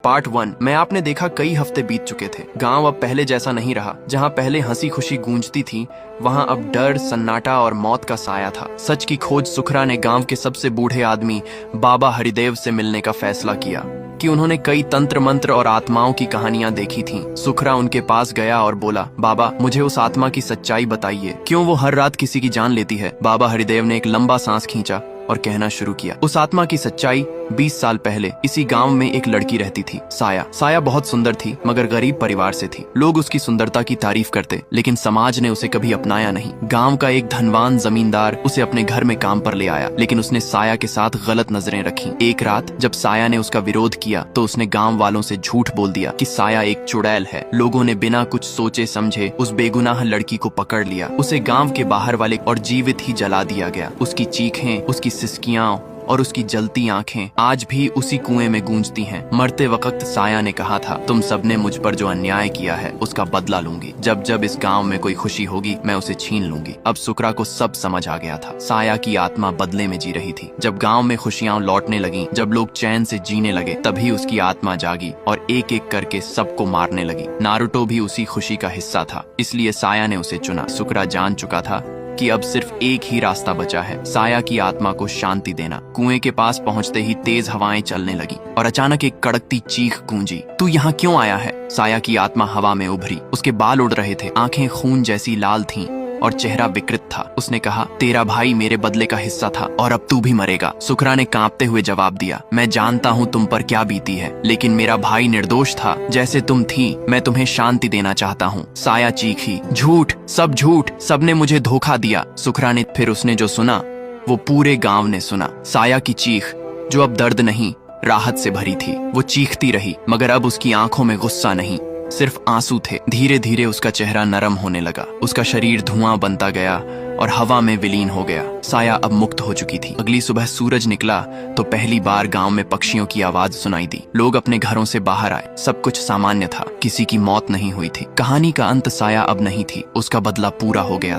Part 1 में आपने देखा कई हफ्ते बीत चुके थे। गांव अब पहले जैसा नहीं रहा। जहां पहले हंसी खुशी गूंजती थी, वहां अब डर, सन्नाटा और मौत का साया था। सच की खोज सुखरा ने गांव के सबसे बूढ़े आदमी बाबा हरिदेव से मिलने का फैसला किया कि उन्होंने कई तंत्र मंत्र और आत्माओं की कहानियां देखी थीं। सुखरा उनके पास गया और बोला, बाबा मुझे उस आत्मा की सच्चाई बताइए, क्यों वो हर रात किसी की जान लेती है। बाबा हरिदेव ने एक लंबा सांस खींचा और कहना शुरू किया, उस आत्मा की सच्चाई 20 साल पहले इसी गांव में एक लड़की रहती थी, साया। साया बहुत सुंदर थी, मगर गरीब परिवार से थी। लोग उसकी सुंदरता की तारीफ करते, लेकिन समाज ने उसे कभी अपनाया नहीं। गांव का एक धनवान जमींदार उसे अपने घर में काम पर ले आया, लेकिन उसने साया के साथ गलत नजरें रखी। एक रात जब साया ने उसका विरोध किया तो उसने गांव वालों से झूठ बोल दिया कि साया एक चुड़ैल है। लोगों ने बिना कुछ सोचे समझे उस बेगुनाह लड़की को पकड़ लिया। उसे गांव के बाहर वाले और जीवित ही जला दिया गया। उसकी चीखें, उसकी सिसकियां और उसकी जलती आंखें आज भी उसी कुएं में गूंजती हैं। मरते वक्त साया ने कहा था, तुम सबने मुझ पर जो अन्याय किया है उसका बदला लूंगी। जब जब इस गांव में कोई खुशी होगी मैं उसे छीन लूंगी। अब सुखरा को सब समझ आ गया था। साया की आत्मा बदले में जी रही थी। जब गांव में खुशियां लौटने लगी, जब लोग चैन से जीने लगे, तभी उसकी आत्मा जागी और एक एक करके सबको मारने लगी। नारुतो भी उसी खुशी का हिस्सा था, इसलिए साया ने उसे चुना। सुखरा जान चुका था कि अब सिर्फ एक ही रास्ता बचा है, साया की आत्मा को शांति देना। कुएं के पास पहुंचते ही तेज हवाएं चलने लगी और अचानक एक कड़कती चीख गूंजी, तू यहाँ क्यों आया है? साया की आत्मा हवा में उभरी। उसके बाल उड़ रहे थे, आंखें खून जैसी लाल थीं और चेहरा विकृत था। उसने कहा, तेरा भाई मेरे बदले का हिस्सा था और अब तू भी मरेगा। सुखरा ने कांपते हुए जवाब दिया, मैं जानता हूँ तुम पर क्या बीती है, लेकिन मेरा भाई निर्दोष था। जैसे तुम थी, मैं तुम्हें शांति देना चाहता हूँ। साया चीखी, झूठ, सब झूठ, सबने मुझे धोखा दिया। सुखरा ने फिर उसने जो सुना वो पूरे गांव ने सुना। साया की चीख, जो अब दर्द नहीं राहत से भरी थी। वो चीखती रही, मगर अब उसकी आंखों में गुस्सा नहीं, सिर्फ आंसू थे। धीरे धीरे उसका चेहरा नरम होने लगा, उसका शरीर धुआं बनता गया और हवा में विलीन हो गया। साया अब मुक्त हो चुकी थी। अगली सुबह सूरज निकला तो पहली बार गांव में पक्षियों की आवाज सुनाई दी। लोग अपने घरों से बाहर आए। सब कुछ सामान्य था, किसी की मौत नहीं हुई थी। कहानी का अंत साया अब नहीं थी, उसका बदला पूरा हो गया।